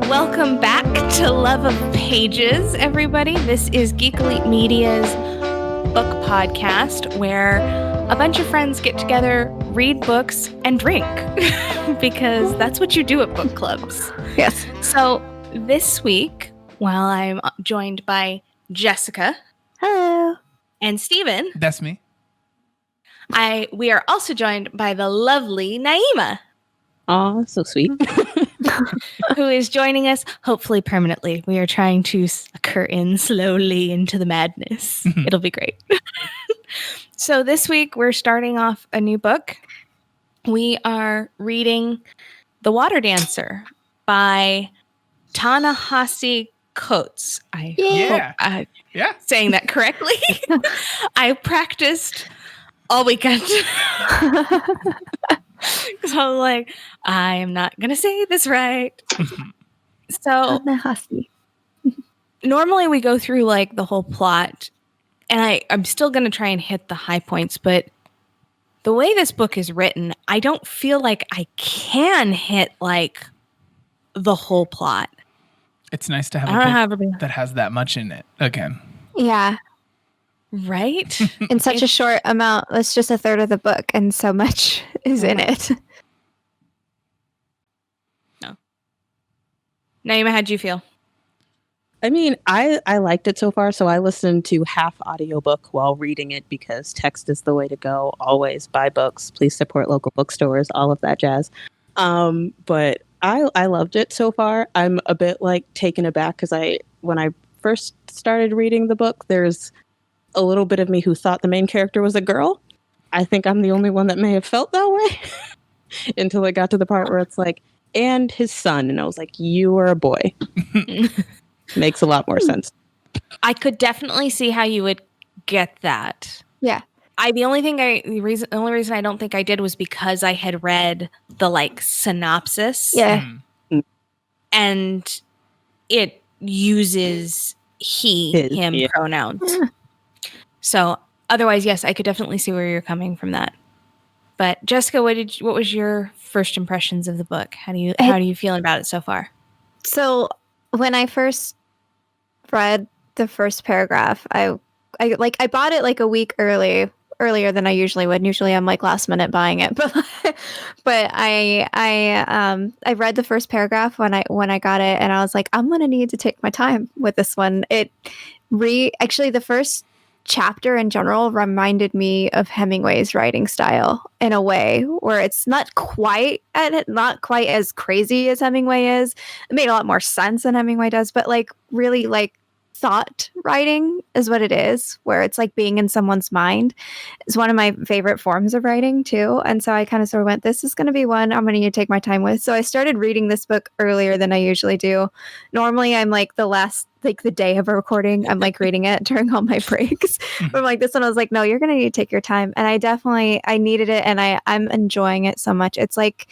Welcome back to Love of Pages, everybody. This is Geek Elite Media's book podcast where a bunch of friends get together, read books, and drink because that's what you do at book clubs. Yes. So this week, while I'm joined by Jessica. Hello. And Stephen. That's me. We are also joined by the lovely Naimah. Aw, so sweet. Who is joining us, hopefully permanently. We are trying to suck her in slowly into the madness. It'll be great. So this week, we're starting off a new book. We are reading The Water Dancer by Ta-Nehisi Coates. I hope I'm saying that correctly. I practiced all weekend. Because I was like, I am not going to say this right. So normally we go through like the whole plot, and I'm still going to try and hit the high points, but the way this book is written, I don't feel like I can hit like the whole plot. It's nice to have a book that has that much in it again. Yeah. Right? In such a short amount. It's just a third of the book, and so much is in it. No. Naimah, how'd you feel? I mean, I liked it so far, so I listened to half audiobook while reading it because text is the way to go. Always buy books. Please support local bookstores, all of that jazz. But I loved it so far. I'm a bit like taken aback because when I first started reading the book, there's a little bit of me who thought the main character was a girl. I think I'm the only one that may have felt that way until it got to the part where it's like, and his son. And I was like, you are a boy. Makes a lot more sense. I could definitely see how you would get that. Yeah. The only reason I don't think I did was because I had read the like synopsis. Yeah. And it uses him pronouns. So otherwise, yes, I could definitely see where you're coming from that. But Jessica, what was your first impressions of the book? How do you feel about it so far? So when I first read the first paragraph, I bought it like a week earlier than I usually would. Usually I'm like last minute buying it, but I read the first paragraph when I got it, and I was like, I'm gonna need to take my time with this one. Actually the first chapter in general reminded me of Hemingway's writing style in a way where it's not quite as crazy as Hemingway is. It made a lot more sense than Hemingway does, but like really like thought writing is what it is, where it's like being in someone's mind. It's one of my favorite forms of writing too. And so I kind of sort of went, this is going to be one I'm going to need to take my time with. So I started reading this book earlier than I usually do. Normally I'm like the day of a recording, I'm like reading it during all my breaks. But I'm like, this one, I was like, no, you're going to need to take your time. And I needed it, and I'm enjoying it so much. It's like,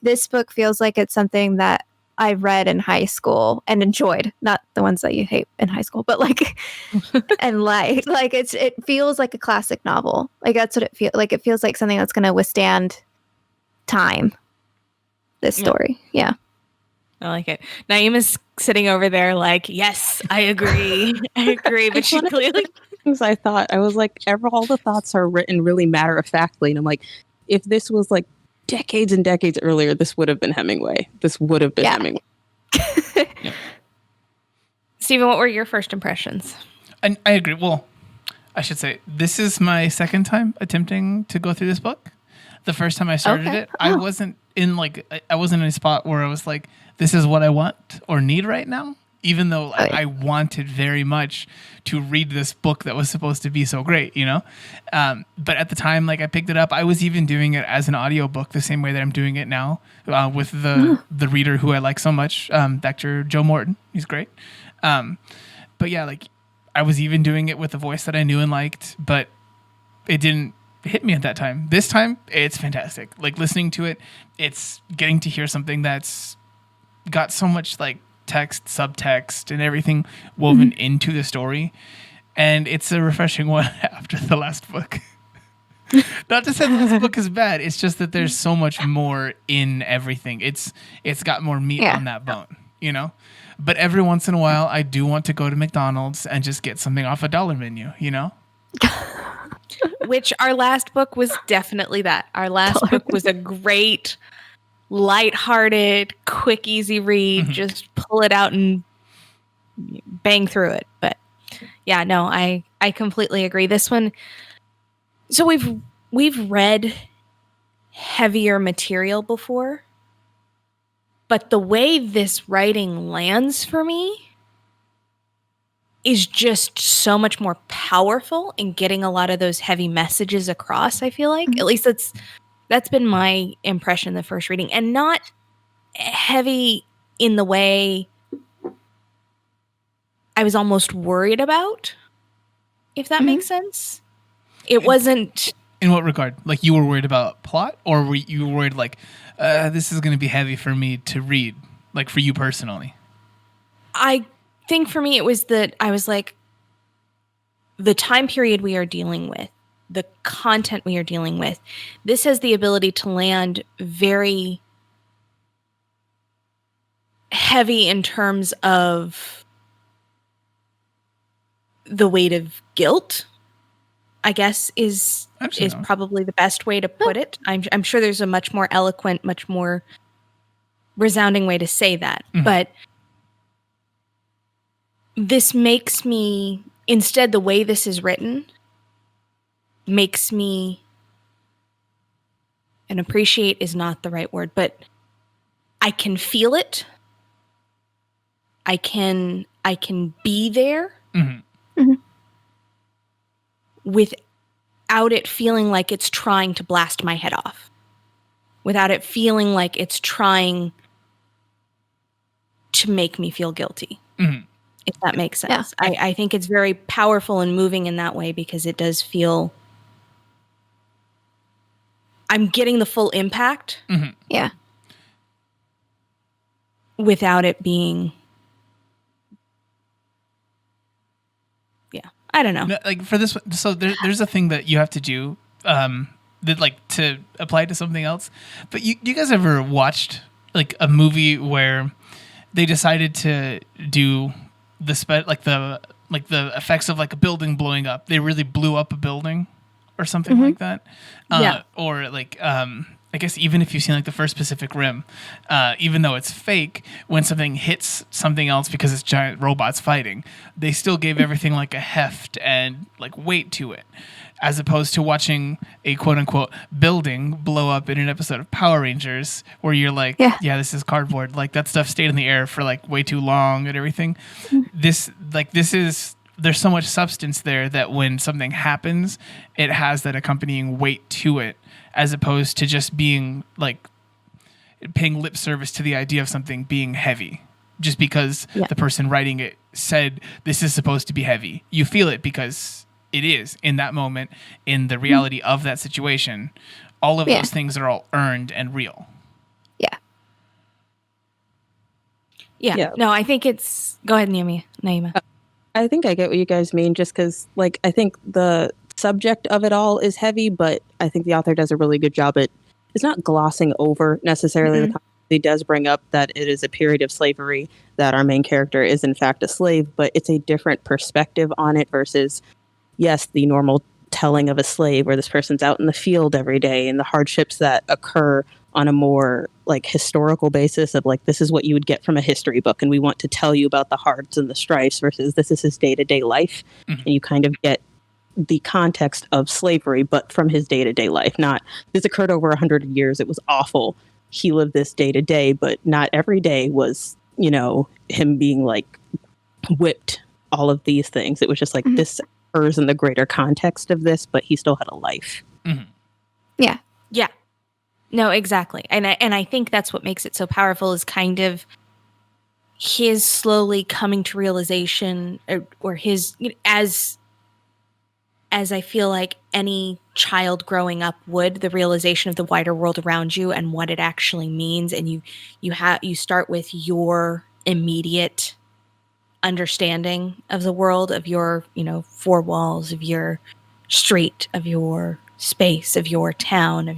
this book feels like it's something that I read in high school and enjoyed, not the ones that you hate in high school, but like, and like it feels like a classic novel. Like that's what it feels like. It feels like something that's going to withstand time. This story. Yeah. I like it. Naimah's sitting over there like, yes, I agree. But she clearly... Things I thought. I was like, all the thoughts are written really matter-of-factly. And I'm like, if this was like decades and decades earlier, this would have been Hemingway. Hemingway. Yeah. Stephen, what were your first impressions? I agree. Well, I should say, this is my second time attempting to go through this book. The first time I started it, I wasn't in a spot where I was like, this is what I want or need right now. Even though I wanted very much to read this book that was supposed to be so great, you know? But at the time, like I picked it up, I was even doing it as an audiobook the same way that I'm doing it now with the reader who I like so much, Dr. Joe Morton. He's great. But yeah, like I was even doing it with a voice that I knew and liked, but it didn't hit me at that time. This time, it's fantastic. Like listening to it, it's getting to hear something that's got so much like text, subtext, and everything woven into the story. And it's a refreshing one after the last book. Not to say that this book is bad. It's just that there's so much more in everything. It's got more meat on that bone, you know? But every once in a while, I do want to go to McDonald's and just get something off a dollar menu, you know? Which our last book was definitely that. Our last book was a great, lighthearted, quick, easy read. Just pull it out and bang through it. But yeah, no, I completely agree. This one, so we've read heavier material before, but the way this writing lands for me is just so much more powerful in getting a lot of those heavy messages across, I feel like. At least that's been my impression the first reading. And not heavy in the way I was almost worried about, if that makes sense. It wasn't... In what regard? Like, you were worried about plot? Or were you worried, like, this is going to be heavy for me to read? Like, for you personally? I think for me, it was that I was like, the time period we are dealing with, the content we are dealing with, this has the ability to land very heavy in terms of the weight of guilt, I guess is probably the best way to put it. I'm sure there's a much more eloquent, much more resounding way to say that. But this makes me, instead, the way this is written makes me, and appreciate is not the right word, but I can feel it. I can be there without it feeling like it's trying to blast my head off. Without it feeling like it's trying to make me feel guilty. If that makes sense. Yeah. I think it's very powerful and moving in that way because it does feel I'm getting the full impact. Yeah. Without it being... I don't know. No, like for this, so there's a thing that you have to do that like to apply to something else. But you guys ever watched like a movie where they decided to do the effects of like a building blowing up? They really blew up a building or something like that. Or like I guess even if you've seen like the first Pacific Rim, even though it's fake, when something hits something else because it's giant robots fighting, they still gave everything like a heft and like weight to it, as opposed to watching a quote unquote building blow up in an episode of Power Rangers where you're like, yeah, this is cardboard. Like that stuff stayed in the air for like way too long and everything. There's so much substance there that when something happens, it has that accompanying weight to it, as opposed to just being like paying lip service to the idea of something being heavy just because the person writing it said this is supposed to be heavy. You feel it because it is in that moment, in the reality of that situation. All of those things are all earned and real. Yeah. No, I think it's... Go ahead, Naimah. I think I get what you guys mean, just because, like, I think the subject of it all is heavy, but I think the author does a really good job at, it's not glossing over necessarily the concept. He does bring up that it is a period of slavery, that our main character is in fact a slave, but it's a different perspective on it versus, yes, the normal telling of a slave where this person's out in the field every day and the hardships that occur on a more like historical basis of like, this is what you would get from a history book. And we want to tell you about the hearts and the strifes versus this is his day-to-day life. And you kind of get the context of slavery, but from his day-to-day life. Not, this occurred over 100 years. It was awful. He lived this day to day, but not every day was, you know, him being like whipped, all of these things. It was just like this occurs in the greater context of this, but he still had a life. Yeah. No, exactly. And I think that's what makes it so powerful is kind of his slowly coming to realization or his, as I feel like any child growing up would, the realization of the wider world around you and what it actually means. And you start with your immediate understanding of the world, of your, four walls, of your street, of your space, of your town,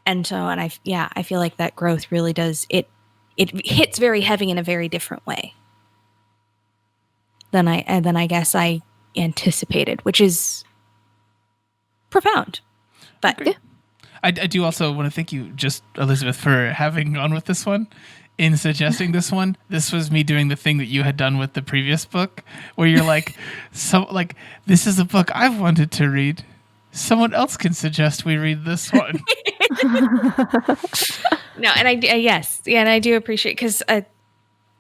and I feel like that growth really does it hits very heavy in a very different way than I guess I anticipated, which is profound. But okay. I do also want to thank you, just Elizabeth, for having gone with this one. In suggesting this one, this was me doing the thing that you had done with the previous book, where you're like, this is a book I've wanted to read. Someone else can suggest we read this one. No, and I do appreciate, because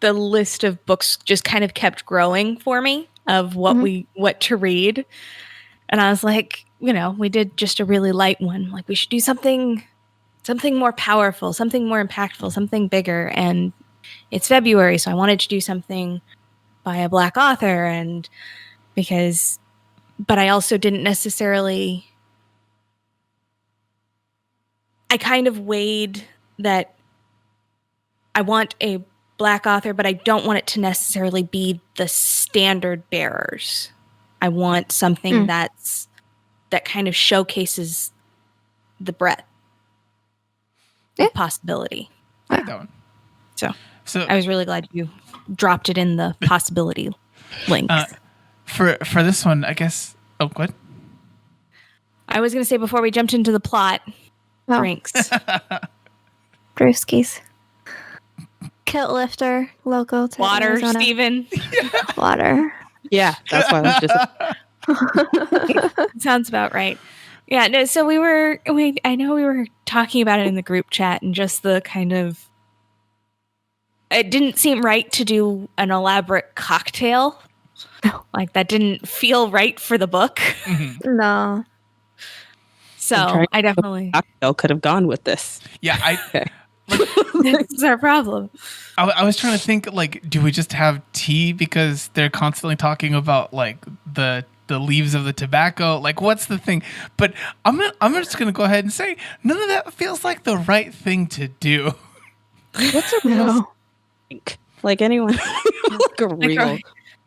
the list of books just kind of kept growing for me of what to read, and I was like, we did just a really light one. Like, we should do something more powerful, something more impactful, something bigger. And it's February, so I wanted to do something by a Black author, but I also didn't necessarily, I kind of weighed that I want a Black author, but I don't want it to necessarily be the standard bearers. I want something that kind of showcases the breadth. Possibility. I like that one. So I was really glad you dropped it in the possibility links. For this one, I guess. Oh, good. I was going to say, before we jumped into the plot, drinks. Brewskis. Kilt lifter, local to Water, Arizona. Stephen. Water. Yeah, that's why I was just. Sounds about right. Yeah, no, so I know we were talking about it in the group chat, and just the kind of, it didn't seem right to do an elaborate cocktail. Like, that didn't feel right for the book. Mm-hmm. No. So I definitely Cocktail could have gone with this. Yeah, this is our problem. I was trying to think, like, do we just have tea because they're constantly talking about, like, the leaves of the tobacco? Like, what's the thing? But I'm just gonna go ahead and say none of that feels like the right thing to do. What's a real drink? Like, anyone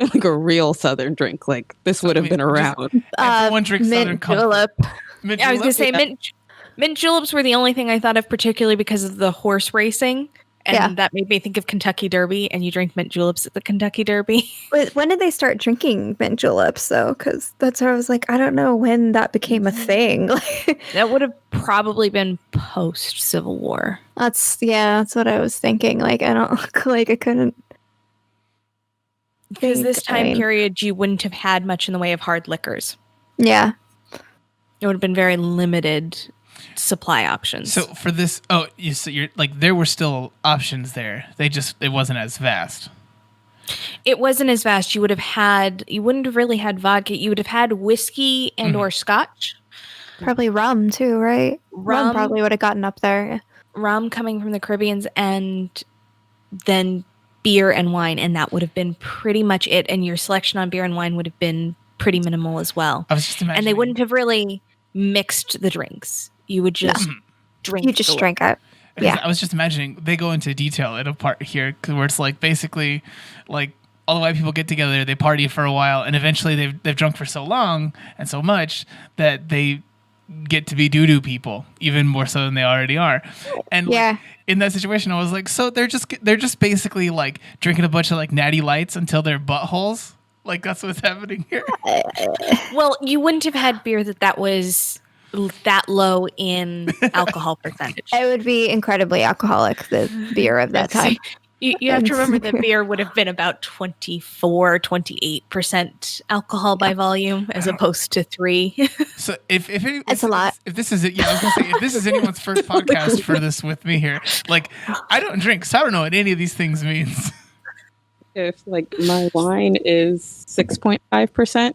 like a real Southern drink. Like, this would have been around. Everyone drinks Southern mint julep. Mint I was gonna julep? say mint juleps were the only thing I thought of, particularly because of the horse racing. And that made me think of Kentucky Derby, and you drink mint juleps at the Kentucky Derby. Wait, when did they start drinking mint juleps, though? Because that's where I was like, I don't know when that became a thing. That would have probably been post Civil War. That's what I was thinking. Like, I couldn't. Because this time period, you wouldn't have had much in the way of hard liquors. Yeah. It would have been very limited supply options. So for this, you're like, there were still options there. It wasn't as vast. It wasn't as vast. You wouldn't have really had vodka. You would have had whiskey and or scotch. Probably rum too, right? Rum probably would have gotten up there. Rum coming from the Caribbeans, and then beer and wine, and that would have been pretty much it. And your selection on beer and wine would have been pretty minimal as well. I was just imagining. And they wouldn't have really mixed the drinks. You would just drink. You just drank it. Yeah. I was just imagining they go into detail in a part here where it's like, basically, like, all the white people get together, they party for a while, and eventually they've drunk for so long and so much that they get to be doo-doo people, even more so than they already are. And like, in that situation, I was like, so they're just basically like drinking a bunch of like natty lights until their buttholes. Like, that's what's happening here. Well, you wouldn't have had beer that was that low in alcohol percentage. It would be incredibly alcoholic, the beer of that time. You have to remember the beer would have been about 28% alcohol by volume, as opposed to 3. So if that's a lot. If this is it, I was gonna say, if this is anyone's first podcast for this with me here, like, I don't drink, so I don't know what any of these things means. If like my wine is 6.5%,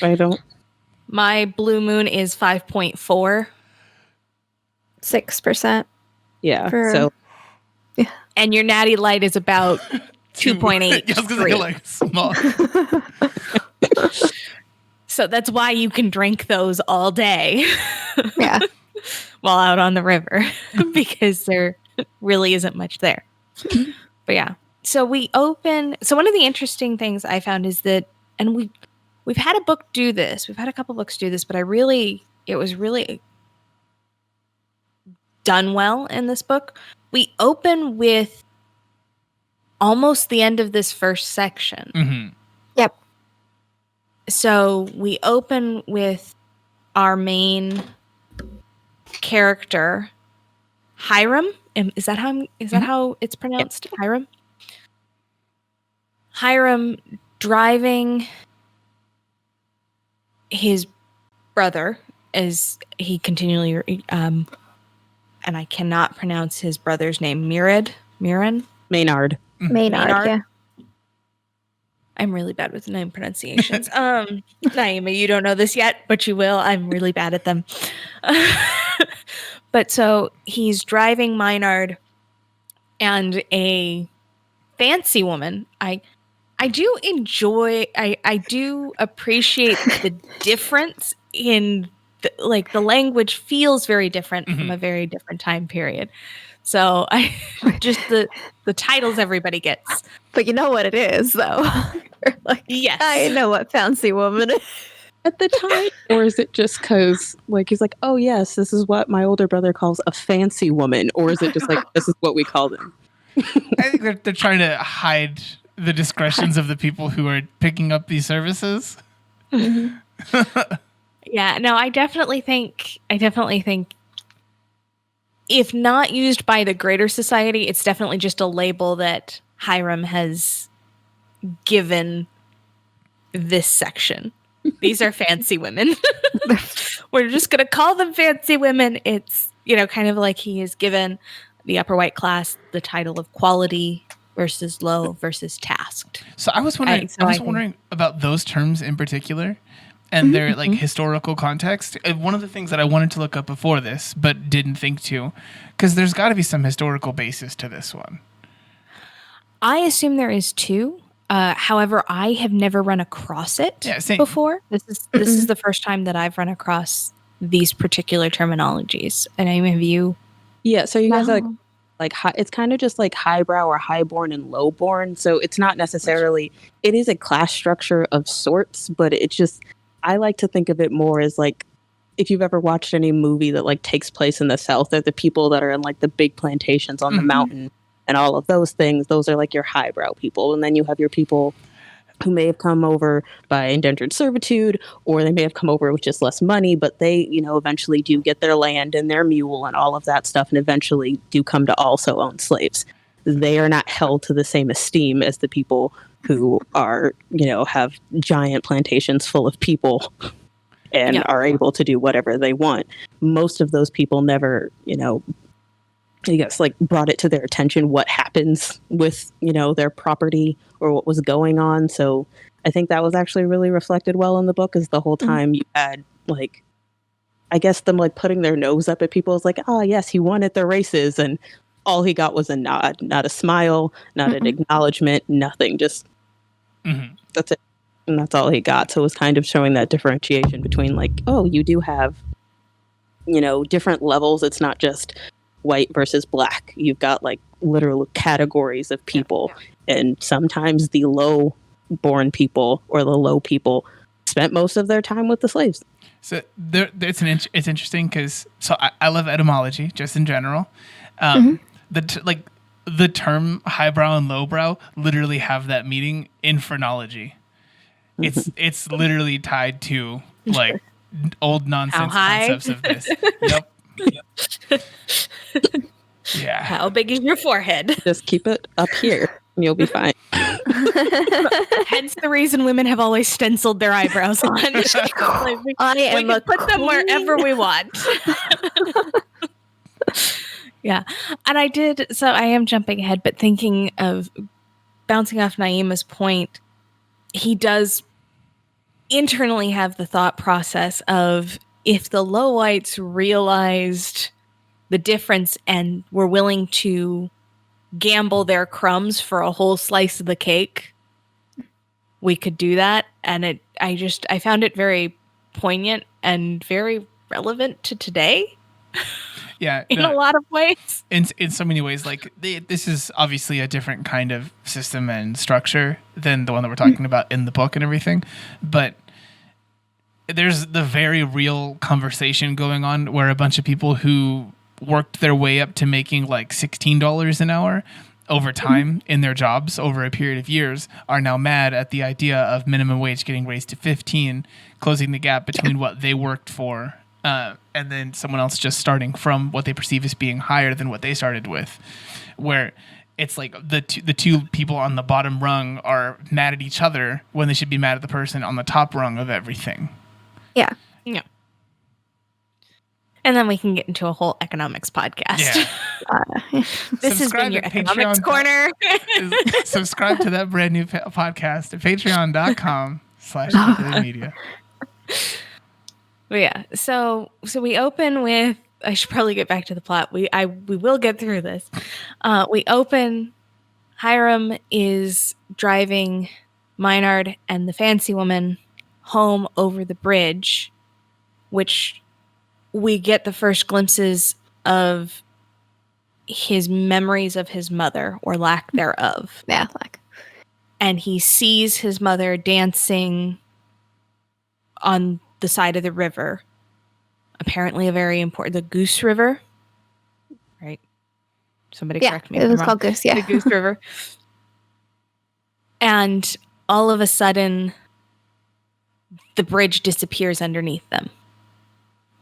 I don't. My Blue Moon is 5.4. 6%. Yeah. So. Yeah. And your Natty Light is about 2.8. Yeah, I was gonna say, like, small. So that's why you can drink those all day. Yeah. While out on the river, because there really isn't much there. But yeah. So we open. So one of the interesting things I found is that, and we've had a book do this. We've had a couple books do this, but it was really done well in this book. We open with almost the end of this first section. Mm-hmm. Yep. So we open with our main character, Hiram. Is that how it's pronounced? Hiram. Hiram driving his brother, as he continually and I cannot pronounce his brother's name. Maynard. Maynard, yeah. I'm really bad with name pronunciations. Naimah, you don't know this yet, but you will. I'm really bad at them. But so he's driving Maynard, and a fancy woman. I do enjoy. I do appreciate the difference in the language feels very different from a very different time period. So I just the titles everybody gets. But you know what it is, though. Like, yes, I know what fancy woman is. At the time, or is it just because like he's like, oh yes, this is what my older brother calls a fancy woman, or is it just like this is what we call them? I think they're trying to hide the discretions of the people who are picking up these services. Yeah, no, I definitely think if not used by the greater society, it's definitely just a label that Hiram has given this section. These are fancy women. We're just going to call them fancy women. It's, kind of like he has given the upper white class the title of quality versus low versus tasked. So I was wondering, wondering about those terms in particular and their like historical context. One of the things that I wanted to look up before this, but didn't think to, because there's got to be some historical basis to this one. I assume there is too. However, I have never run across it before. This is the first time that I've run across these particular terminologies. And have you? Yeah, so you guys are like it's kind of just like highbrow or highborn and lowborn. So it's not necessarily, it is a class structure of sorts, but it's just, I like to think of it more as like, if you've ever watched any movie that like takes place in the South, they're the people that are in like the big plantations on the mountain and all of those things. Those are like your highbrow people. And then you have your people who may have come over by indentured servitude, or they may have come over with just less money, but they, eventually do get their land and their mule and all of that stuff, and eventually do come to also own slaves. They are not held to the same esteem as the people who are, have giant plantations full of people and are able to do whatever they want. Most of those people never, I guess, like brought it to their attention what happens with, their property or what was going on. So I think that was actually really reflected well in the book, is the whole time you had like, I guess them like putting their nose up at people. It's like, oh yes, he won at the races. And all he got was a nod, not a smile, not an acknowledgement, nothing. Just that's it. And that's all he got. So it was kind of showing that differentiation between like, oh, you do have, different levels. It's not just white versus black. You've got like literal categories of people, and sometimes the low-born people or the low people spent most of their time with the slaves. So it's interesting because I love etymology just in general. The term highbrow and lowbrow literally have that meaning in phronology. It's literally tied to like old nonsense concepts of this. Yep. Yeah. How big is your forehead? Just keep it up here and you'll be fine. Hence the reason women have always stenciled their eyebrows on. We can put them wherever we want. Yeah. And I am jumping ahead, but thinking of bouncing off Naimah's point, he does internally have the thought process of, if the low whites realized the difference and were willing to gamble their crumbs for a whole slice of the cake, we could do that. And I found it very poignant and very relevant to today. Yeah, in a lot of ways. in so many ways. Like this is obviously a different kind of system and structure than the one that we're talking about in the book and everything, but there's the very real conversation going on where a bunch of people who worked their way up to making like $16 an hour over time in their jobs over a period of years are now mad at the idea of minimum wage getting raised to 15, closing the gap between what they worked for and then someone else just starting from what they perceive as being higher than what they started with, where it's like the two people on the bottom rung are mad at each other when they should be mad at the person on the top rung of everything. Yeah. Yeah. And then we can get into a whole economics podcast. Yeah. This has been your economics corner. Subscribe to that brand new podcast at patreon.com/media. But yeah, so we open with, I should probably get back to the plot. We will get through this. We open, Hiram is driving Maynard and the fancy woman home over the bridge, which we get the first glimpses of his memories of his mother, or lack thereof. Yeah, like. And he sees his mother dancing on the side of the river. Apparently a very important, the Goose River, right? Somebody correct me. It was called Goose, yeah. The Goose River. And all of a sudden, the bridge disappears underneath them,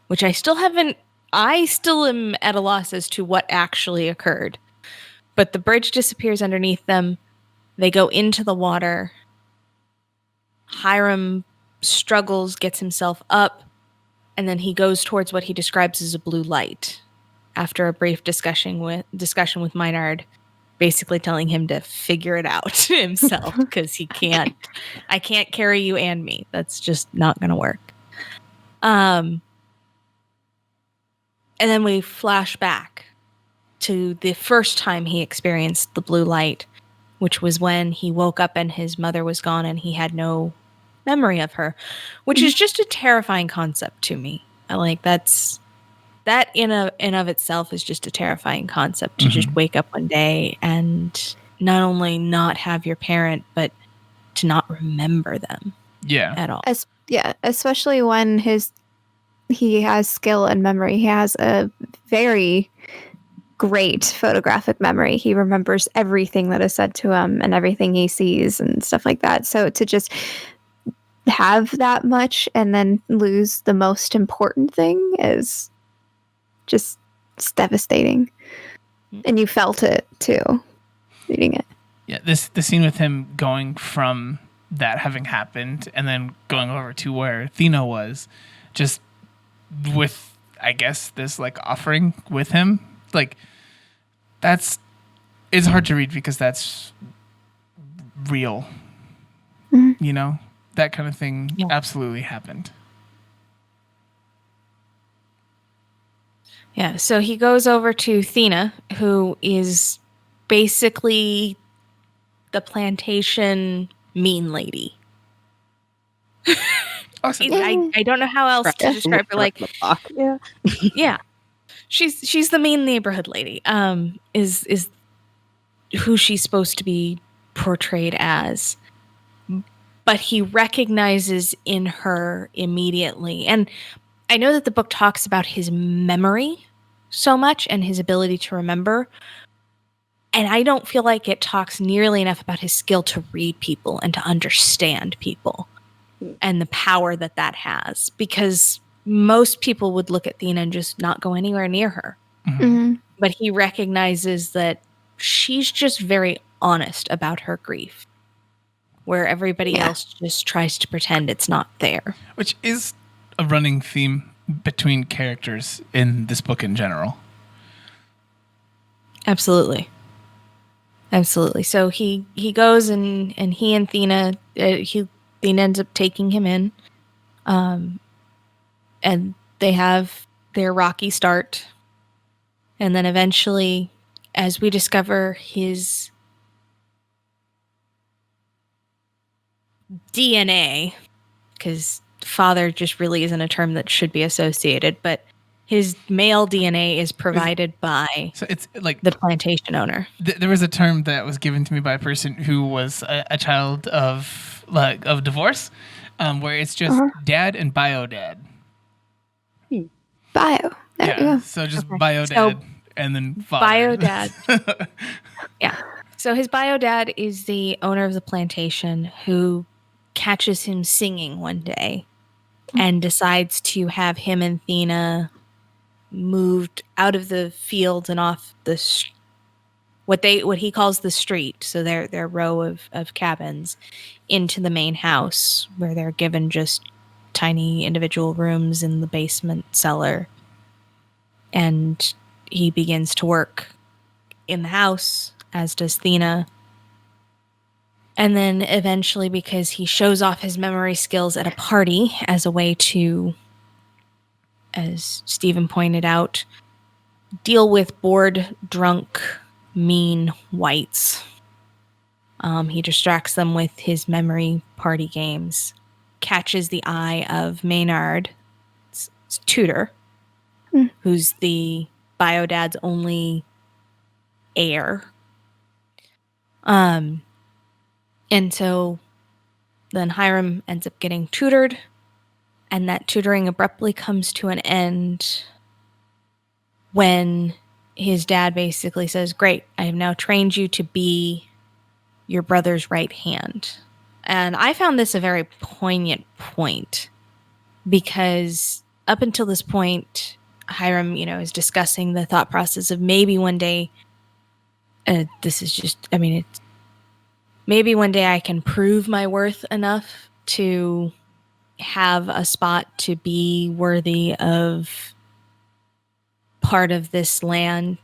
which I still am at a loss as to what actually occurred. But the bridge disappears underneath them. They go into the water. Hiram struggles, gets himself up, and then he goes towards what he describes as a blue light after a brief discussion with Maynard, basically telling him to figure it out himself because I can't carry you and me. That's just not going to work. And then we flash back to the first time he experienced the blue light, which was when he woke up and his mother was gone and he had no memory of her, which is just a terrifying concept to me. That in of itself is just a terrifying concept, to just wake up one day and not only not have your parent, but to not remember them. Yeah. At all. Especially when he has skill and memory. He has a very great photographic memory. He remembers everything that is said to him and everything he sees and stuff like that. So to just have that much and then lose the most important thing is just devastating. And you felt it too, reading it. Yeah, the scene with him going from that having happened and then going over to where Thena was, just with, I guess, this like offering with him, like it's hard to read because that's real. You know, that kind of thing absolutely happened. Yeah, so he goes over to Thena, who is basically the plantation mean lady. Awesome. I don't know how else to describe her. Like, yeah, yeah, she's the mean neighborhood lady. Is who she's supposed to be portrayed as, but he recognizes in her immediately. And I know that the book talks about his memory so much and his ability to remember. And I don't feel like it talks nearly enough about his skill to read people and to understand people and the power that has. Because most people would look at Thena and just not go anywhere near her. But he recognizes that she's just very honest about her grief, where everybody else just tries to pretend it's not there. Which is a running theme between characters in this book in general. Absolutely. So he goes and he and Thena, Thena ends up taking him in, and they have their rocky start, and then eventually, as we discover his DNA, because father just really isn't a term that should be associated, but His male DNA is provided by So it's like the plantation owner. There was a term that was given to me by a person who was a child of divorce, where it's just dad and bio dad. Bio. There you go. So just bio dad and then father. Bio dad. Yeah. So his bio dad is the owner of the plantation who catches him singing one day and decides to have him and Thena moved out of the fields and off the what he calls the street. So their row of cabins into the main house, where they're given just tiny individual rooms in the basement cellar. And he begins to work in the house, as does Thena. And then eventually, because he shows off his memory skills at a party as a way to, as Stephen pointed out, deal with bored, drunk, mean whites. He distracts them with his memory party games, catches the eye of Maynard's tutor, who's the bio dad's only heir. And so then Hiram ends up getting tutored, and that tutoring abruptly comes to an end when his dad basically says, "Great, I have now trained you to be your brother's right hand." And I found this a very poignant point, because up until this point, Hiram, is discussing the thought process of maybe one day, maybe one day I can prove my worth enough to have a spot to be worthy of part of this land.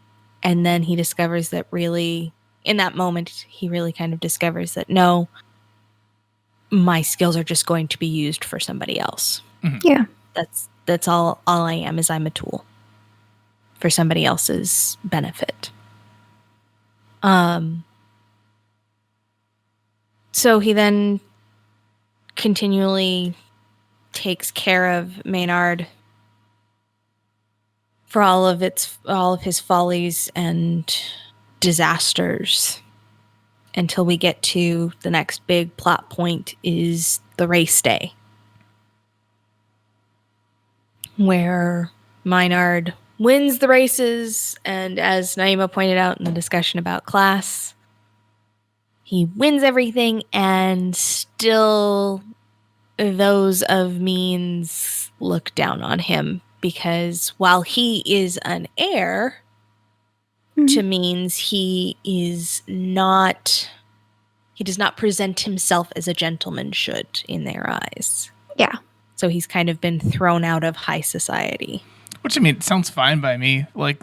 And then he discovers that really, in that moment, he really kind of discovers that no, my skills are just going to be used for somebody else. Mm-hmm. Yeah. That's all I am, is I'm a tool for somebody else's benefit. So he then continually takes care of Maynard for all of his follies and disasters, until we get to the next big plot point, is the race day, where Maynard wins the races, and as Naimah pointed out in the discussion about class, he wins everything, and still those of means look down on him, because while he is an heir to means, he does not present himself as a gentleman should in their eyes. Yeah. So he's kind of been thrown out of high society. Which, it sounds fine by me. Like,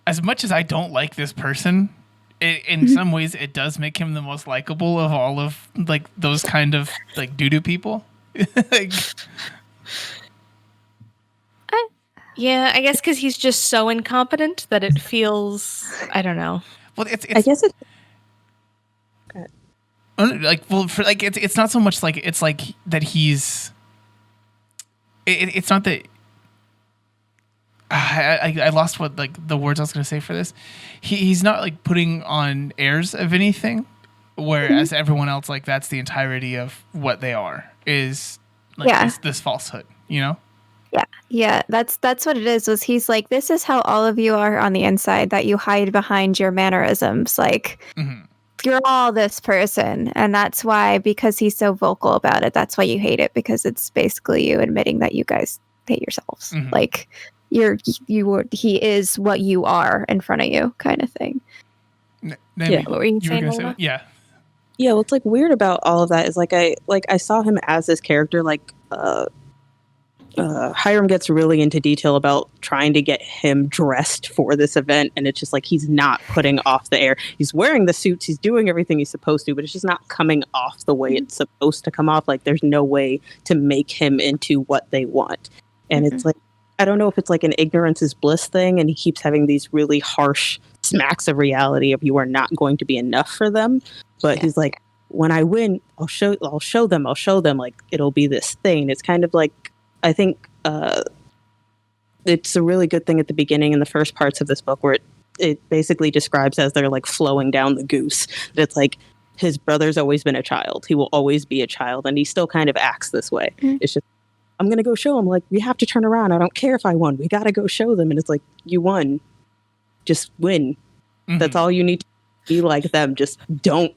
as much as I don't like this person, in some ways it does make him the most likable of all of, like, those kind of, like, doo-doo people. Yeah, I guess because he's just so incompetent that it feels, I don't know. Well, I guess it. It's not so much like it's like that he's. It's not that. I lost what, like, the words I was going to say for this. He's not, like, putting on airs of anything, whereas everyone else, like, that's the entirety of what they are, is like this falsehood, Yeah, that's what it is. Was he's like, this is how all of you are on the inside, that you hide behind your mannerisms, like you're all this person, and that's why, because he's so vocal about it, that's why you hate it, because it's basically you admitting that you guys hate yourselves. Like he is what you are in front of you, kind of thing. Yeah, what were you saying? Yeah. Yeah, what's like weird about all of that is I saw him as this character, Hiram gets really into detail about trying to get him dressed for this event, and it's just like he's not putting off the air. He's wearing the suits, he's doing everything he's supposed to, but it's just not coming off the way it's supposed to come off. Like, there's no way to make him into what they want. And it's like, I don't know if it's like an ignorance is bliss thing, and he keeps having these really harsh smacks of reality of you are not going to be enough for them. But he's like, when I win, I'll show them, like, it'll be this thing. It's kind of like, I think it's a really good thing at the beginning in the first parts of this book where it basically describes as they're like flowing down the goose. That it's like his brother's always been a child. He will always be a child, and he still kind of acts this way. It's just, I'm going to go show him, like, we have to turn around. I don't care if I won. We got to go show them. And it's like, you won. Just win. That's all you need to be like them. Just don't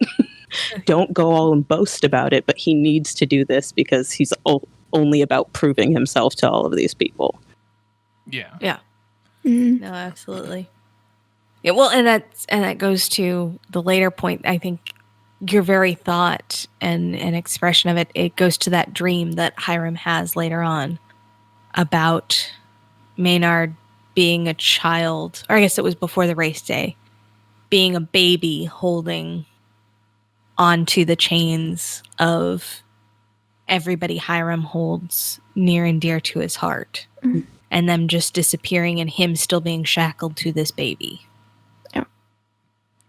go all and boast about it. But he needs to do this because he's only about proving himself to all of these people. Yeah. No, absolutely. Yeah, well, and that goes to the later point. I think your very thought and expression of it, it goes to that dream that Hiram has later on about Maynard being a child, or I guess it was before the race day, being a baby holding onto the chains of everybody Hiram holds near and dear to his heart, and them just disappearing and him still being shackled to this baby.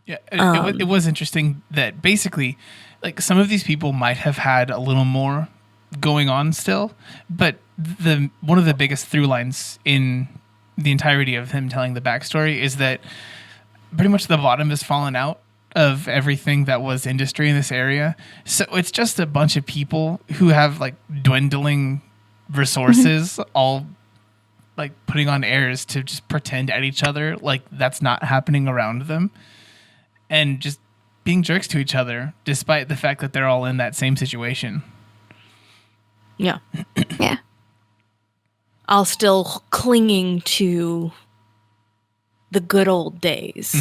Yeah, it was interesting that basically, like, some of these people might have had a little more going on still, but one of the biggest through lines in the entirety of him telling the backstory is that pretty much the bottom has fallen out of everything that was industry in this area. So it's just a bunch of people who have like dwindling resources, all like putting on airs to just pretend at each other like that's not happening around them. And just being jerks to each other, despite the fact that they're all in that same situation. Yeah. Yeah. All still clinging to the good old days,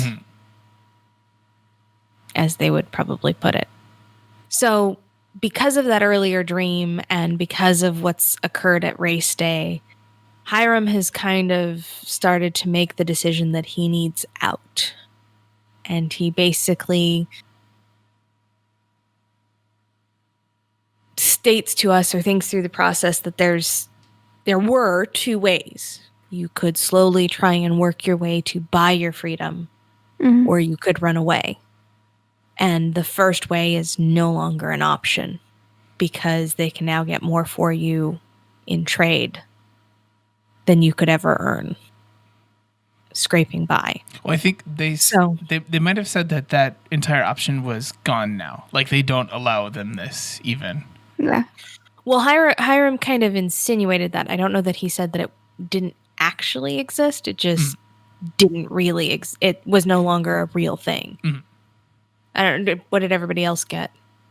as they would probably put it. So, because of that earlier dream and because of what's occurred at race day, Hiram has kind of started to make the decision that he needs out. And he basically states to us or thinks through the process that there were two ways. You could slowly try and work your way to buy your freedom, or you could run away. And the first way is no longer an option because they can now get more for you in trade than you could ever earn scraping by. Well, I think they might have said that entire option was gone now. Like, they don't allow them this even. Yeah. Well, Hiram kind of insinuated that. I don't know that he said that it didn't actually exist. It just didn't really it was no longer a real thing. I don't know. What did everybody else get?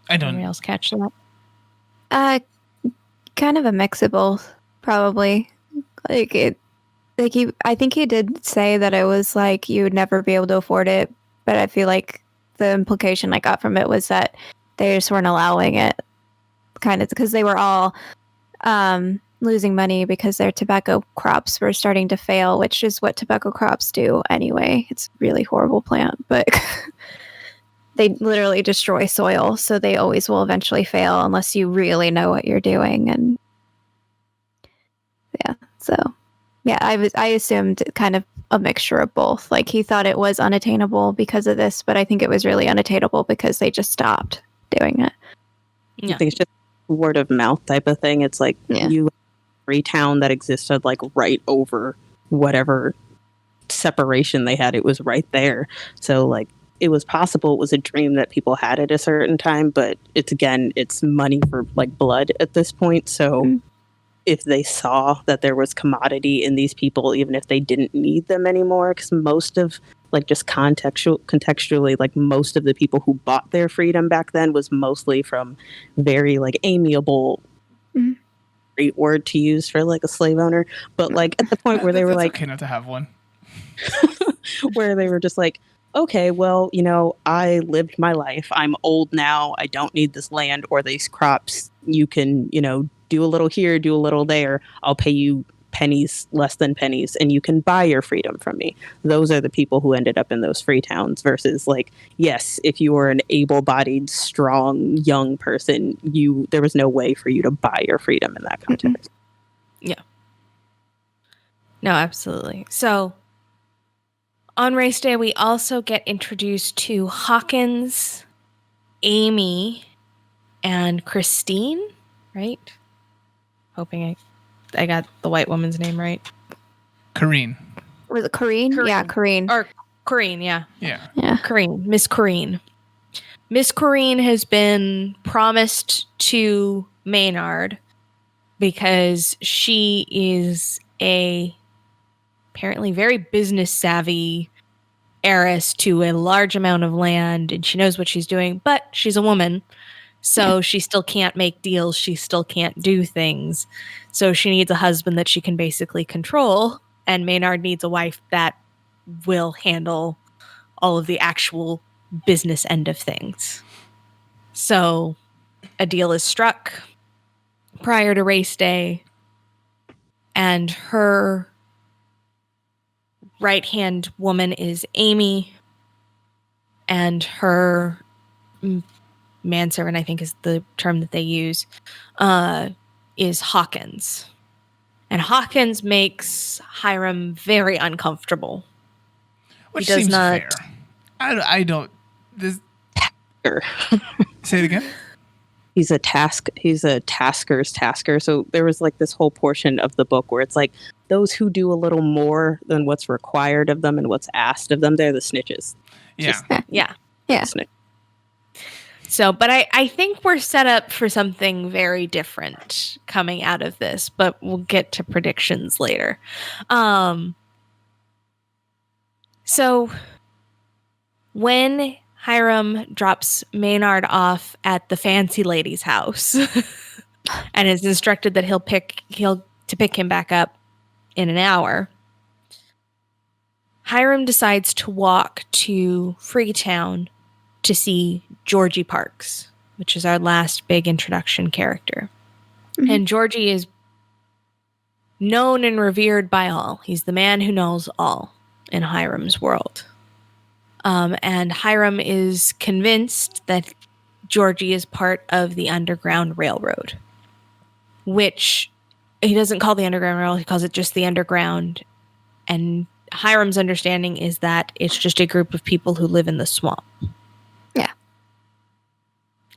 Everybody else catch that? Kind of a mix of both, probably. I think he did say that it was like you would never be able to afford it, but I feel like the implication I got from it was that they just weren't allowing it, kind of because they were all losing money because their tobacco crops were starting to fail, which is what tobacco crops do anyway. It's a really horrible plant, but they literally destroy soil, so they always will eventually fail unless you really know what you're doing. And yeah, so yeah, I assumed kind of a mixture of both. Like, he thought it was unattainable because of this, but I think it was really unattainable because they just stopped doing it. Yeah. I think it's just word of mouth type of thing. It's like you every town that existed like right over whatever separation they had, it was right there. So like it was possible, it was a dream that people had at a certain time, but it's money for like blood at this point. So if they saw that there was commodity in these people, even if they didn't need them anymore, because most of like just contextually, like most of the people who bought their freedom back then was mostly from very like amiable, great word to use for like a slave owner, but like at the point where they were like, okay not to have one, where they were just like, okay, well, you know, I lived my life. I'm old now. I don't need this land or these crops. You can, you know, do a little here, do a little there. I'll pay you pennies, less than pennies, and you can buy your freedom from me. Those are the people who ended up in those free towns versus like, yes, if you were an able-bodied, strong, young person, there was no way for you to buy your freedom in that context. Yeah. No, absolutely. So on race day, we also get introduced to Hawkins, Amy, and Christine, right? Hoping I got the white woman's name right. Kareen. Was it Kareen? Yeah, Kareen. Or Kareen, yeah. Yeah. Yeah. Kareen. Miss Kareen. Miss Kareen has been promised to Maynard because she is a apparently very business savvy heiress to a large amount of land, and she knows what she's doing, but she's a woman, so she still can't make deals, she still can't do things, so she needs a husband that she can basically control, and Maynard needs a wife that will handle all of the actual business end of things. So a deal is struck prior to race day, and her right-hand woman is Amy, and her manservant, I think is the term that they use, is Hawkins. And Hawkins makes Hiram very uncomfortable. Which he does seems not fair. I don't. This, Sure. say it again. He's a tasker's tasker. So there was like this whole portion of the book where it's like those who do a little more than what's required of them and what's asked of them, they're the snitches. Yeah. Yeah. Snitch. So, but I think we're set up for something very different coming out of this, but we'll get to predictions later. So when Hiram drops Maynard off at the fancy lady's house and is instructed that he'll pick him back up in an hour, Hiram decides to walk to Freetown to see Georgie Parks, which is our last big introduction character. Mhm. And Georgie is known and revered by all. He's the man who knows all in Hiram's world. And Hiram is convinced that Georgie is part of the Underground Railroad, which he doesn't call the Underground Railroad, he calls it just the Underground. And Hiram's understanding is that it's just a group of people who live in the swamp. Yeah.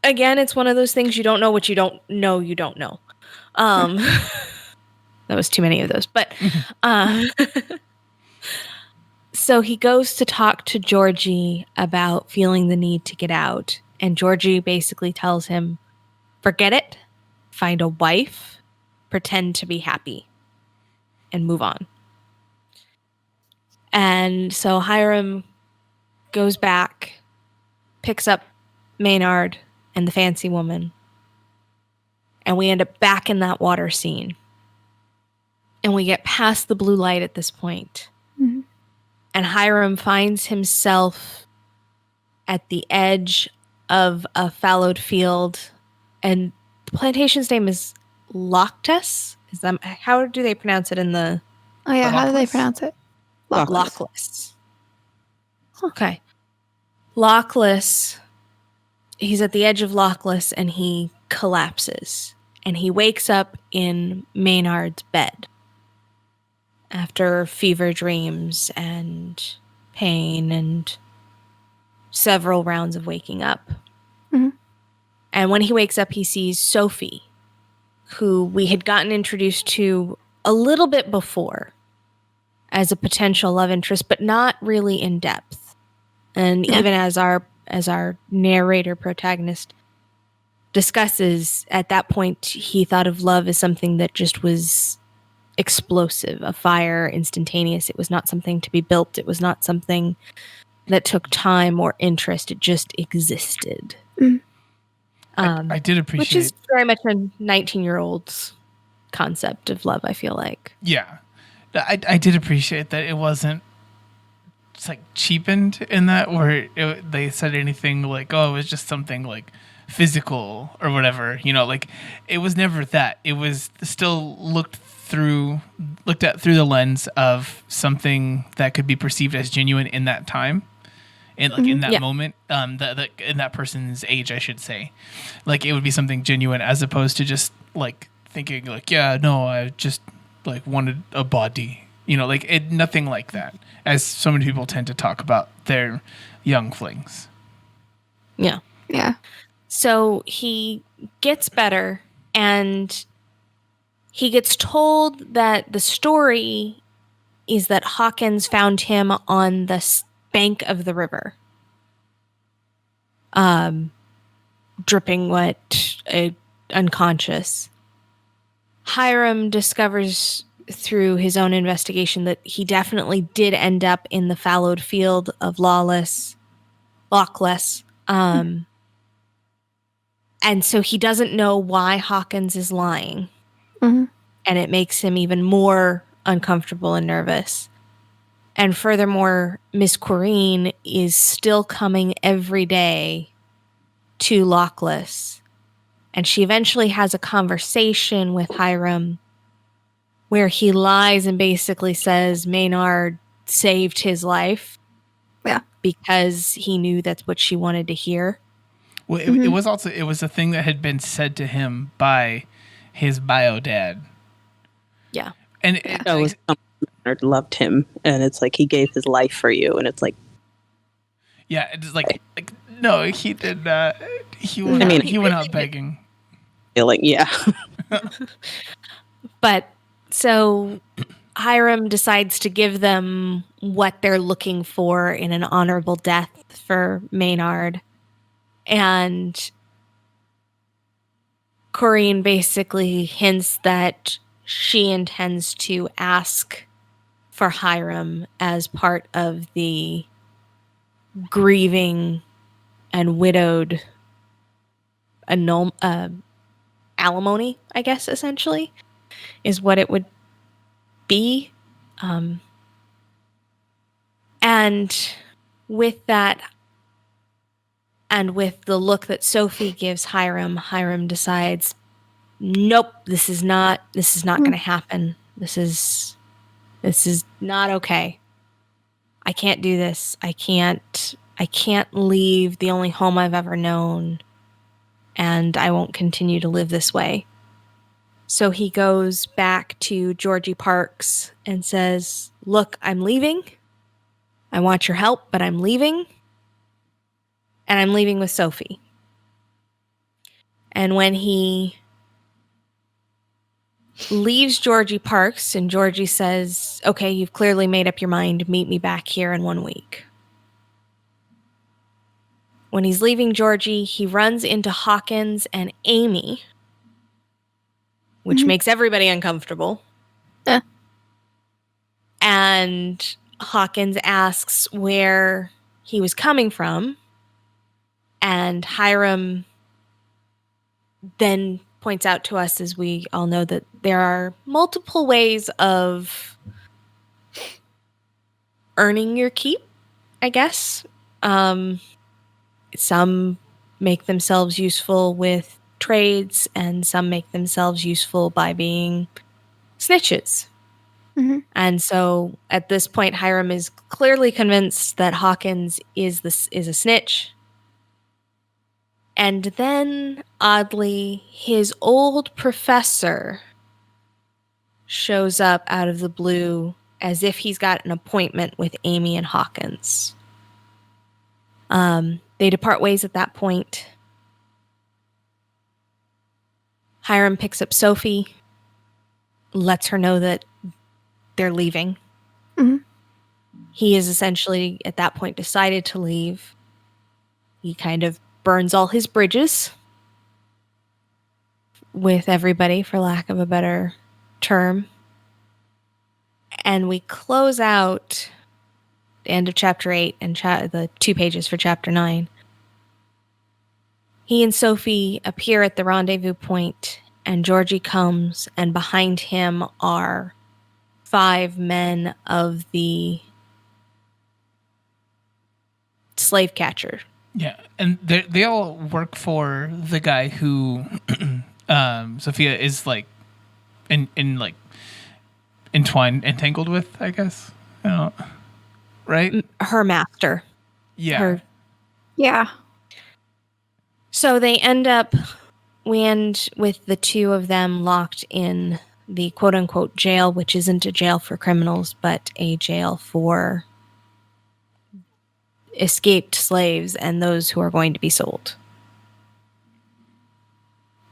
Again, it's one of those things you don't know what you don't know you don't know. That was too many of those. But so he goes to talk to Georgie about feeling the need to get out. And Georgie basically tells him, forget it, find a wife, pretend to be happy, and move on. And so Hiram goes back, picks up Maynard and the fancy woman, and we end up back in that water scene. And we get past the blue light at this point. Mhm. And Hiram finds himself at the edge of a fallowed field. And the plantation's name is Loctus? Is that, how do they pronounce it in the... Oh yeah, how do they Lockless? pronounce it? Lockless. Okay. Lockless. He's at the edge of Lockless and he collapses. And he wakes up in Maynard's bed after fever dreams and pain and several rounds of waking up. Mhm. And when he wakes up, he sees Sophie, who we had gotten introduced to a little bit before as a potential love interest, but not really in depth. And Yeah. even as our narrator protagonist discusses, at that point, he thought of love as something that just was explosive, a fire, instantaneous. It was not something to be built. It was not something that took time or interest. It just existed. Mm. I did appreciate. Which is very much a 19-year-old's concept of love, I feel like. Yeah, I did appreciate that it wasn't just like cheapened in that, where they said anything like, "Oh, it was just something like physical or whatever." You know, like it was never that. It was still looked at through the lens of something that could be perceived as genuine in that time, and like in that moment, in that person's age, I should say, like it would be something genuine as opposed to just like thinking like, yeah, no, I just like wanted a body, you know, like nothing like that, as so many people tend to talk about their young flings. Yeah. Yeah. So he gets better and he gets told that the story is that Hawkins found him on the bank of the river. Dripping wet, unconscious. Hiram discovers through his own investigation that he definitely did end up in the fallowed field of Lochless. And so he doesn't know why Hawkins is lying. Mm-hmm. And it makes him even more uncomfortable and nervous. And furthermore, Miss Corrine is still coming every day to Lochless. And she eventually has a conversation with Hiram where he lies and basically says Maynard saved his life. Yeah. Because he knew that's what she wanted to hear. Well, it was a thing that had been said to him by his bio dad. Yeah. And Maynard loved him, and it's like he gave his life for you, and it's like, yeah, it's like no, he did not. He went out begging. Like, yeah. But so Hiram decides to give them what they're looking for in an honorable death for Maynard. And Corrine basically hints that she intends to ask for Hiram as part of the grieving and widowed alimony, I guess, essentially, is what it would be. And with that, and with the look that Sophie gives Hiram decides, nope, this is not going to happen. This is not okay. I can't do this. I can't leave the only home I've ever known, and I won't continue to live this way. So he goes back to Georgie Parks and says, look, I'm leaving. I want your help, but I'm leaving. And I'm leaving with Sophie. And when he leaves Georgie Parks and Georgie says, okay, you've clearly made up your mind. Meet me back here in 1 week. When he's leaving Georgie, he runs into Hawkins and Amy, which makes everybody uncomfortable. And Hawkins asks where he was coming from. And Hiram then points out to us, as we all know, that there are multiple ways of earning your keep, I guess. Some make themselves useful with trades, and some make themselves useful by being snitches. Mm-hmm. And so at this point, Hiram is clearly convinced that Hawkins is a snitch. And then, oddly, his old professor shows up out of the blue as if he's got an appointment with Amy and Hawkins. They depart ways at that point. Hiram picks up Sophie, lets her know that they're leaving. Mm-hmm. He is essentially, at that point, decided to leave. He kind of burns all his bridges with everybody, for lack of a better term. And we close out the end of chapter 8 and the 2 pages for chapter 9. He and Sophie appear at the rendezvous point, and Georgie comes, and behind him are 5 men of the slave catcher. Yeah, and they all work for the guy who Sophia is like entangled with, I guess. Right? Her master. Yeah. Yeah. So we end with the 2 of them locked in the quote-unquote jail, which isn't a jail for criminals, but a jail for escaped slaves and those who are going to be sold.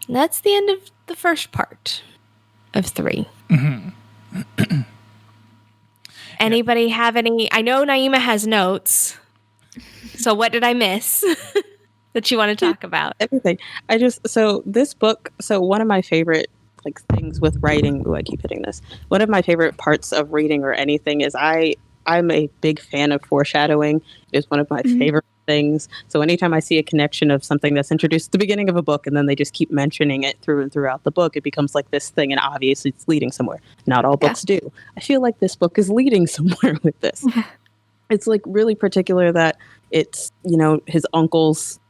And that's the end of the first part of 3. Mm-hmm. Anybody have any? I know Naimah has notes. So what did I miss that you want to talk about? Everything. This book, one of my favorite like things with writing, I keep hitting this. One of my favorite parts of reading or anything is I'm a big fan of foreshadowing. It's one of my favorite things. So anytime I see a connection of something that's introduced at the beginning of a book and then they just keep mentioning it through and throughout the book, it becomes like this thing, and obviously it's leading somewhere. Not all books do. I feel like this book is leading somewhere with this. It's like really particular that it's, his uncle's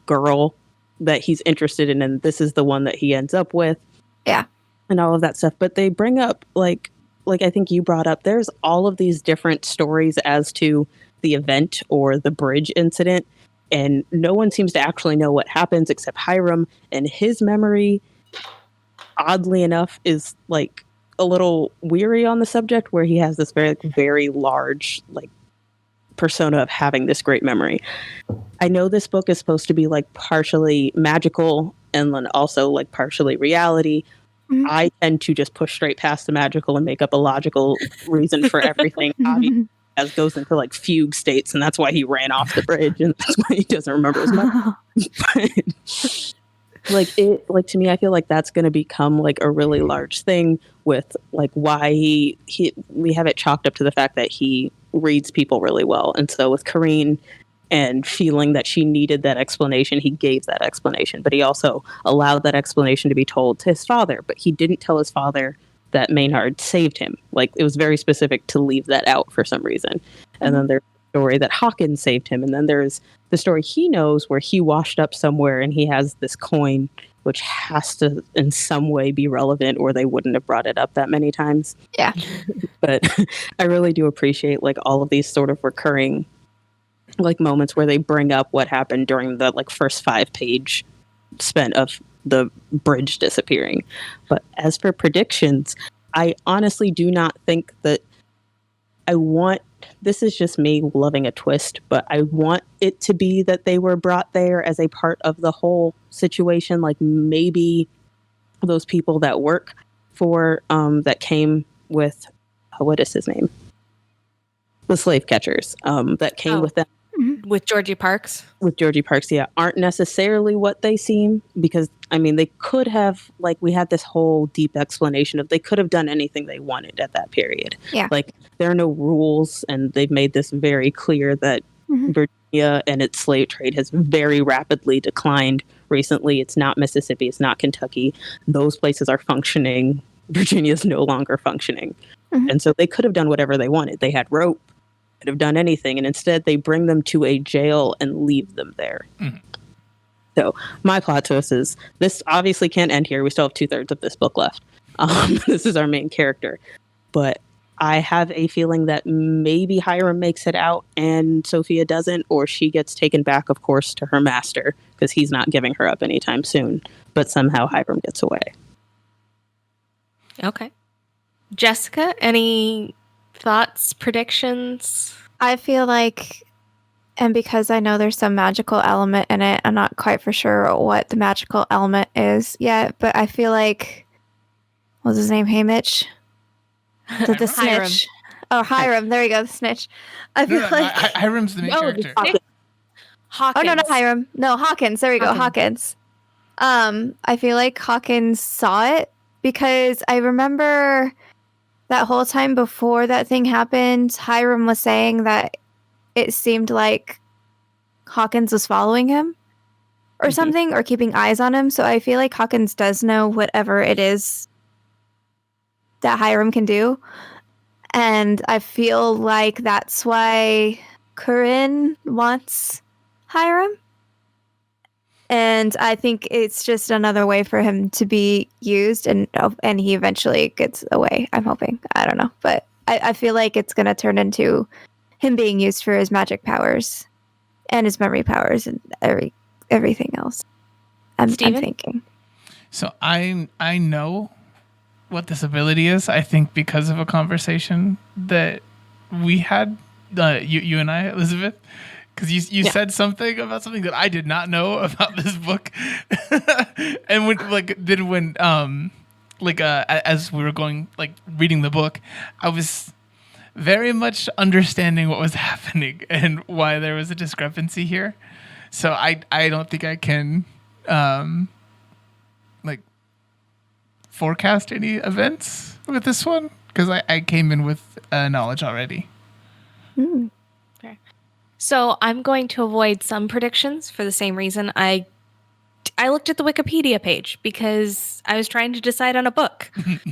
girl that he's interested in, and this is the one that he ends up with. Yeah. And all of that stuff. But they bring up, like I think you brought up, there's all of these different stories as to the event or the bridge incident, and no one seems to actually know what happens except Hiram, and his memory, oddly enough, is like a little weary on the subject, where he has this very, very large like persona of having this great memory. I know this book is supposed to be like partially magical and then also like partially reality. I tend to just push straight past the magical and make up a logical reason for everything. Obviously, as goes into like fugue states, and that's why he ran off the bridge, and that's why he doesn't remember as much. But to me, I feel like that's going to become like a really large thing with like why we have it chalked up to the fact that he reads people really well, and so with Kareen and feeling that she needed that explanation, he gave that explanation, but he also allowed that explanation to be told to his father, but he didn't tell his father that Maynard saved him. Like, it was very specific to leave that out for some reason. And then there's the story that Hawkins saved him, and then there's the story he knows where he washed up somewhere and he has this coin, which has to in some way be relevant, or they wouldn't have brought it up that many times. Yeah. But I really do appreciate like all of these sort of recurring like moments where they bring up what happened during the like first 5-page spent of the bridge disappearing. But as for predictions, I honestly do not think that this is just me loving a twist, but I want it to be that they were brought there as a part of the whole situation. Like maybe those people that work for, that came with, what is his name? The slave catchers, that came with them. With Georgie Parks? With Georgie Parks, yeah, aren't necessarily what they seem, because, I mean, they could have, like, we had this whole deep explanation of they could have done anything they wanted at that period. Yeah. Like, there are no rules, and they've made this very clear that Virginia and its slave trade has very rapidly declined recently. It's not Mississippi, it's not Kentucky. Those places are functioning. Virginia's no longer functioning. And so they could have done whatever they wanted. They had rope. Have done anything, and instead they bring them to a jail and leave them there. So my plot twist is this obviously can't end here. We still have 2/3 of this book left. This is our main character, but I have a feeling that maybe Hiram makes it out and Sophia doesn't, or she gets taken back, of course, to her master, because he's not giving her up anytime soon, but somehow Hiram gets away. Okay. Jessica, any thoughts, predictions? I feel like, and because I know there's some magical element in it, I'm not quite for sure what the magical element is yet, but I feel like, what's his name? Hey, the Hiram. snitch. Oh, Hiram. There you go, the snitch. I feel like Hiram's the main character. Hawkins. Oh, no, not Hiram. No, Hawkins. There we go, Hawkins. I feel like Hawkins saw it, because I remember that whole time before that thing happened, Hiram was saying that it seemed like Hawkins was following him or something, or keeping eyes on him. So I feel like Hawkins does know whatever it is that Hiram can do. And I feel like that's why Corinne wants Hiram. And I think it's just another way for him to be used, and he eventually gets away, I'm hoping. I don't know. But I feel like it's going to turn into him being used for his magic powers and his memory powers and everything else. I'm thinking. So I know what this ability is, I think, because of a conversation that we had, you and I, Elizabeth. Because you said something about something that I did not know about this book, and as we were going, like, reading the book, I was very much understanding what was happening and why there was a discrepancy here. So I don't think I can like forecast any events with this one because I came in with knowledge already. Okay. So I'm going to avoid some predictions for the same reason. I looked at the Wikipedia page because I was trying to decide on a book.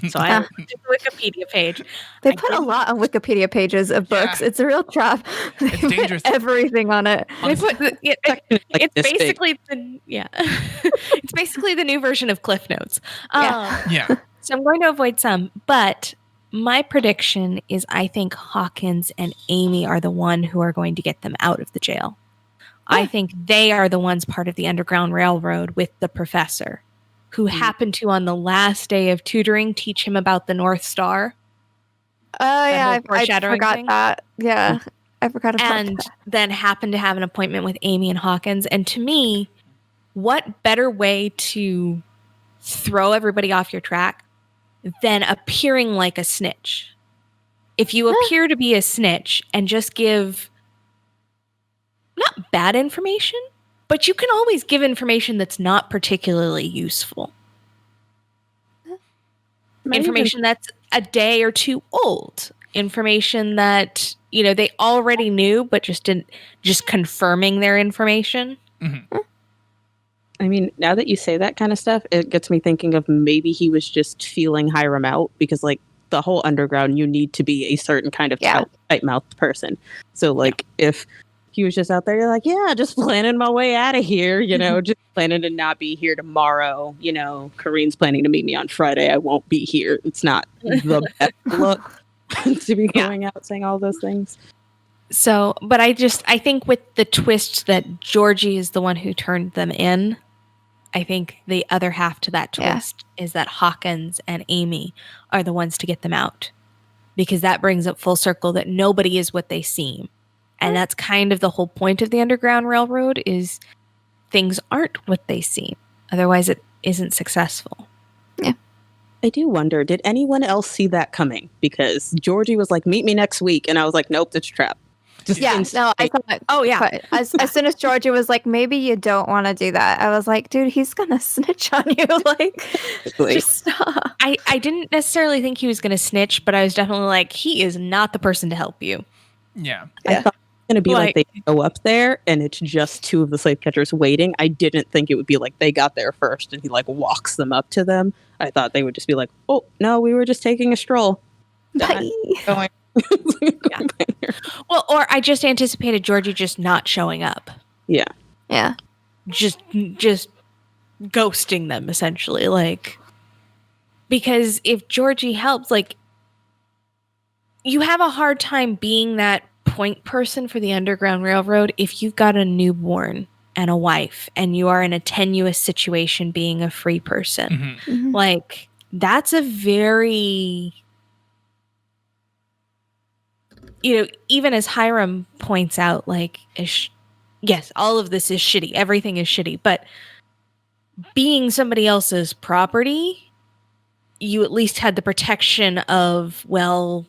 So I looked at the Wikipedia page. They put a lot on Wikipedia pages of books. Yeah. It's a real trap. They It's put dangerous. everything on it. They put it's this big. basically it's basically the new version of Cliff Notes. Yeah. So I'm going to avoid some, but my prediction is I think Hawkins and Amy are the one who are going to get them out of the jail. I think they are the ones part of the Underground Railroad with the professor who happened to, on the last day of tutoring, teach him about the North Star. Oh, yeah. I foreshadowing forgot thing. that. Yeah. I forgot about And that. then happened to have an appointment with Amy and Hawkins. And to me, what better way to throw everybody off your track than appearing like a snitch? If you appear to be a snitch and just give not bad information, but you can always give information that's not particularly useful. Information that's a day or two old. Information that, they already knew, but just confirming their information. Mm-hmm. I mean, now that you say that kind of stuff, it gets me thinking of maybe he was just feeling Hiram out because, like, the whole underground, you need to be a certain kind of tight-mouthed person. So, like, if he was just out there, you're like, yeah, just planning my way out of here, just planning to not be here tomorrow. Kareen's planning to meet me on Friday. I won't be here. It's not the best look to be going out saying all those things. So, but I think with the twist that Georgie is the one who turned them in, I think the other half to that twist is that Hawkins and Amy are the ones to get them out. Because that brings up full circle that nobody is what they seem. And that's kind of the whole point of the Underground Railroad is things aren't what they seem. Otherwise, it isn't successful. Yeah. I do wonder, did anyone else see that coming? Because Georgie was like, meet me next week. And I was like, nope, it's a trap. I saw it. Oh, yeah. But as soon as Georgie was like, maybe you don't want to do that, I was like, dude, he's going to snitch on you. Like, just stop. I didn't necessarily think he was going to snitch, but I was definitely like, he is not the person to help you. Yeah. I thought it was going to be like they go up there and it's just two of the slave catchers waiting. I didn't think it would be like they got there first and he like walks them up to them. I thought they would just be like, oh, no, we were just taking a stroll. Bye. Going. Well, or I just anticipated Georgie just not showing up. Yeah. Yeah. Just ghosting them, essentially. Like, because if Georgie helps, like, you have a hard time being that point person for the Underground Railroad if you've got a newborn and a wife and you are in a tenuous situation being a free person. Mm-hmm. Mm-hmm. Like, that's a very... even as Hiram points out, like, yes, all of this is shitty. Everything is shitty. But being somebody else's property, you at least had the protection of, well,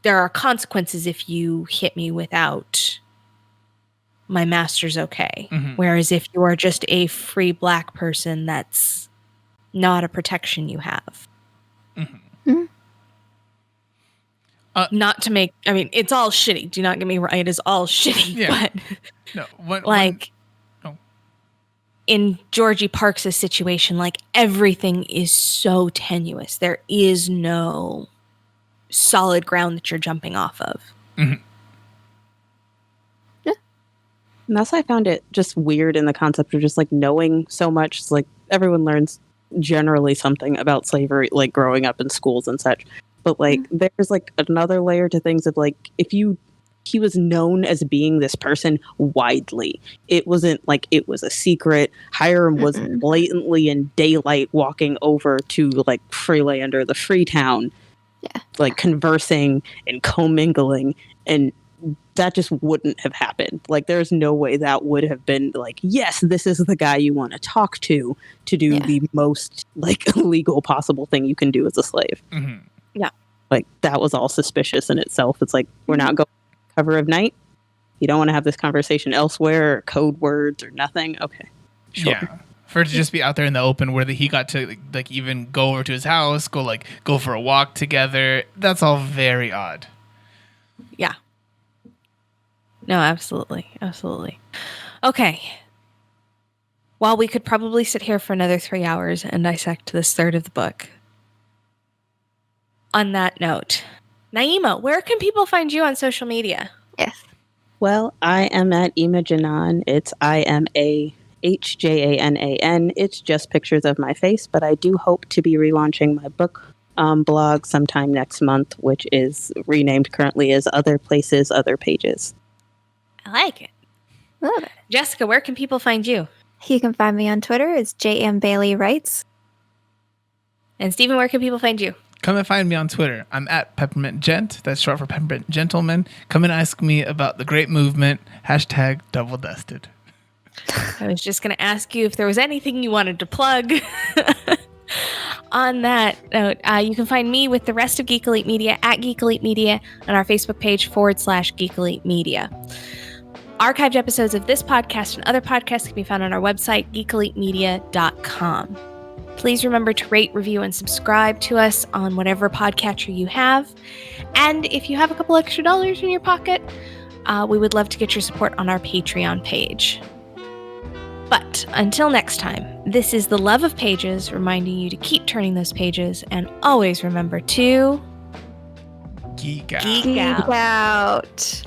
there are consequences if you hit me without my master's okay. Mm-hmm. Whereas if you are just a free black person, that's not a protection you have. Mm-hmm. Mm-hmm. Not to make, I mean, it's all shitty. Do not get me wrong. It is all shitty. Yeah. But in Georgie Parks' situation, like, everything is so tenuous. There is no solid ground that you're jumping off of. Mm-hmm. Yeah. And that's why I found it just weird in the concept of just like knowing so much. It's like everyone learns generally something about slavery, like growing up in schools and such. But like there's like another layer to things of like he was known as being this person widely. It wasn't like it was a secret. Hiram was blatantly in daylight walking over to like Freelander, the Freetown, like conversing and commingling, and that just wouldn't have happened. Like there's no way that would have been like, yes, this is the guy you want to talk to do the most like illegal possible thing you can do as a slave. Mm-hmm. Yeah. Like, that was all suspicious in itself. It's like, we're not going cover of night. You don't want to have this conversation elsewhere, or code words or nothing. Okay. Sure. Yeah. For it to just be out there in the open where he got to like even go over to his house, go for a walk together. That's all very odd. Yeah. No, absolutely. Absolutely. Okay. While we could probably sit here for another 3 hours and dissect this third of the book, on that note, Naimah, where can people find you on social media? Yes. Well, I am at Imajanan. It's IMAHJANAN. It's just pictures of my face, but I do hope to be relaunching my book blog sometime next month, which is renamed currently as Other Places, Other Pages. I like it. Love it. Jessica, where can people find you? You can find me on Twitter. It's JM Bailey Writes. And Stephen, where can people find you? Come and find me on Twitter. I'm at Peppermint Gent. That's short for Peppermint Gentleman. Come and ask me about the great movement. #Double Dusted. I was just going to ask you if there was anything you wanted to plug. On that note, you can find me with the rest of Geek Elite Media at Geek Elite Media on our Facebook page /Geek Elite Media. Archived episodes of this podcast and other podcasts can be found on our website, geekelitemedia.com. Please remember to rate, review, and subscribe to us on whatever podcatcher you have. And if you have a couple extra dollars in your pocket, we would love to get your support on our Patreon page. But until next time, this is the Love of Pages, reminding you to keep turning those pages and always remember to Geek out. geek out. Out.